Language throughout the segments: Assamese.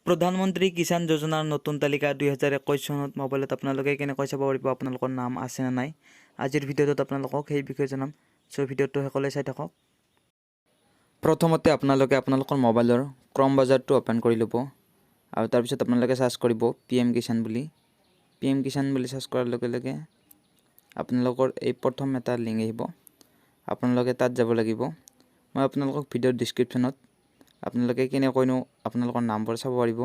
প্ৰধানমন্ত্ৰী কিষাণ যোজনাৰ নতুন তালিকা 2021 চনত মোবাইলত আপোনালোকে কেনেকৈ চাব পাৰিব আপোনালোকৰ নাম আছে নে নাই। আজিৰ ভিডিঅ'টোত আপোনালোকক সেই বিষয়ে জনাম। সো ভিডিঅ'টো সকলোৱে চাই থাকক। প্ৰথমতে আপোনালোকে আপোনালোকৰ মোবাইলৰ ক্ৰম ব্ৰাউজাৰটো ওপেন কৰি ল'ব আৰু তাৰ পিছত আপোনালোকে সাৰ্চ কৰিব PM কিষাণ বুলি। PM কিষাণ বুলি সাৰ্চ কৰাৰ লগে লগে আপোনালোকৰ এই প্ৰথম এটা লিংক আহিব। আপোনালোকে তাত যাব লাগিব। মই আপোনালোকক ভিডিঅ'ৰ ডেসক্ৰিপচনত আপোনালোকে কেনেকৈনো আপোনালোকৰ নামবোৰ চাব পাৰিব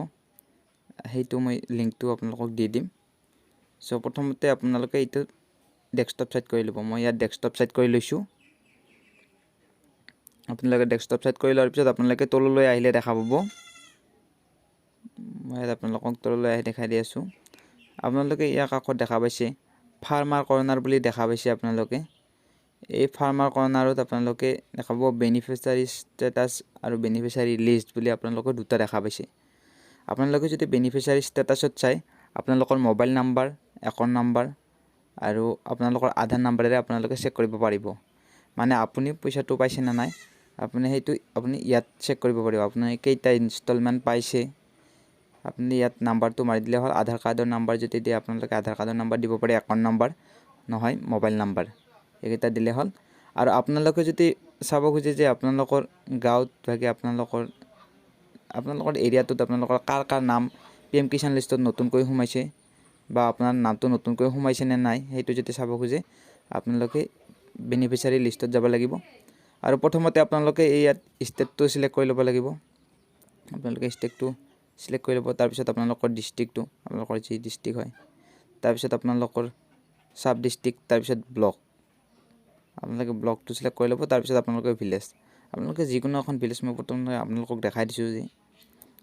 সেইটো মই লিংকটো আপোনালোকক দি দিম। সো প্ৰথমতে আপোনালোকে এইটো ডেস্কটপ সেট কৰি ল'ব। মই ইয়াত ডেস্কটপ সেট কৰি লৈছো। আপোনালোকে ডেস্কটপ সেট কৰি লোৱাৰ পিছত আপোনালোকে তললৈ আহিলে দেখা পাব। মই ইয়াত আপোনালোকক তললৈ আহি দেখাই দি আছো। আপোনালোকে ইয়াৰ কাষত দেখা পাইছে ফাৰ্মাৰ কৰ্নাৰ বুলি দেখা পাইছে। আপোনালোকে এই ফাৰ্মাৰ কৰ্নাৰত আপোনালোকে দেখাব বেনিফিচিয়াৰী ষ্টেটাছ আৰু বেনিফিচিয়াৰী লিষ্ট বুলি আপোনালোকে দুটা দেখা পাইছে। আপোনালোকে যদি বেনিফিচিয়াৰী ষ্টেটাছত চাই আপোনালোকৰ মোবাইল নাম্বাৰ, একাউণ্ট নাম্বাৰ আৰু আপোনালোকৰ আধাৰ নাম্বাৰেৰে আপোনালোকে চেক কৰিব পাৰিব। মানে আপুনি পইচাটো পাইছে না নাই আপুনি সেইটো ইয়াত চেক কৰিব পাৰিব। আপুনি কেইটা ইনষ্টলমেণ্ট পাইছে আপুনি ইয়াত নাম্বাৰটো মাৰি দিলে হ'ল। আধাৰ কাৰ্ডৰ নাম্বাৰ যদি দিয়ে আপোনালোকে আধাৰ কাৰ্ডৰ নাম্বাৰ দিব পাৰে, একাউণ্ট নাম্বাৰ নহয় মোবাইল নাম্বাৰ এইকেইটা দিলে হ'ল। আৰু আপোনালোকে যদি চাব খুজে যে আপোনালোকৰ গাঁৱত ভাগে আপোনালোকৰ এৰিয়াটোত আপোনালোকৰ কাৰ নাম PM কিষাণ লিষ্টত নতুনকৈ সোমাইছে বা আপোনাৰ নামটো নতুনকৈ সোমাইছে নে নাই সেইটো যদি চাব খুজে আপোনালোকে বেনিফিচিয়াৰী লিষ্টত যাব লাগিব। আৰু প্ৰথমতে আপোনালোকে ইয়াত ষ্টেটটো সিলেক্ট কৰি ল'ব লাগিব। আপোনালোকে ষ্টেটটো সিলেক্ট কৰি ল'ব। তাৰ পিছত আপোনালোকৰ ডিস্ট্ৰিক্টটো আপোনালোকৰ যি ডিস্ট্ৰিক্ট হয়, তাৰ পিছত আপোনালোকৰ সাব ডিস্ট্ৰিক্ট, তাৰ পিছত ব্লক আপোনালোকে ব্লকটো সিলেক্ট কৰি ল'ব। তাৰ পিছত আপোনালোকে ভিলেজ আপোনালোকে যিকোনো এখন ভিলেজ মই প্ৰথমে আপোনালোকক দেখাই দিছোঁ যে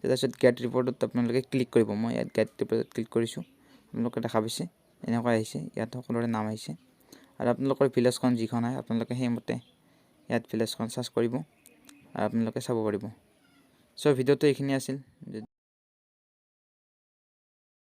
তাৰপিছত গেট ৰিপৰ্টত আপোনালোকে ক্লিক কৰিব। মই ইয়াত গেট ৰিপৰ্টত ক্লিক কৰিছোঁ। আপোনালোকে দেখা পাইছে এনেকুৱা আহিছে, ইয়াত সকলোৰে নাম আহিছে আৰু আপোনালোকৰ ভিলেজখন যিখন হয় আপোনালোকে সেইমতে ইয়াত ভিলেজখন সাৰ্চ কৰিব আৰু আপোনালোকে চাব পাৰিব। সো ভিডিঅ'টো এইখিনি আছিল।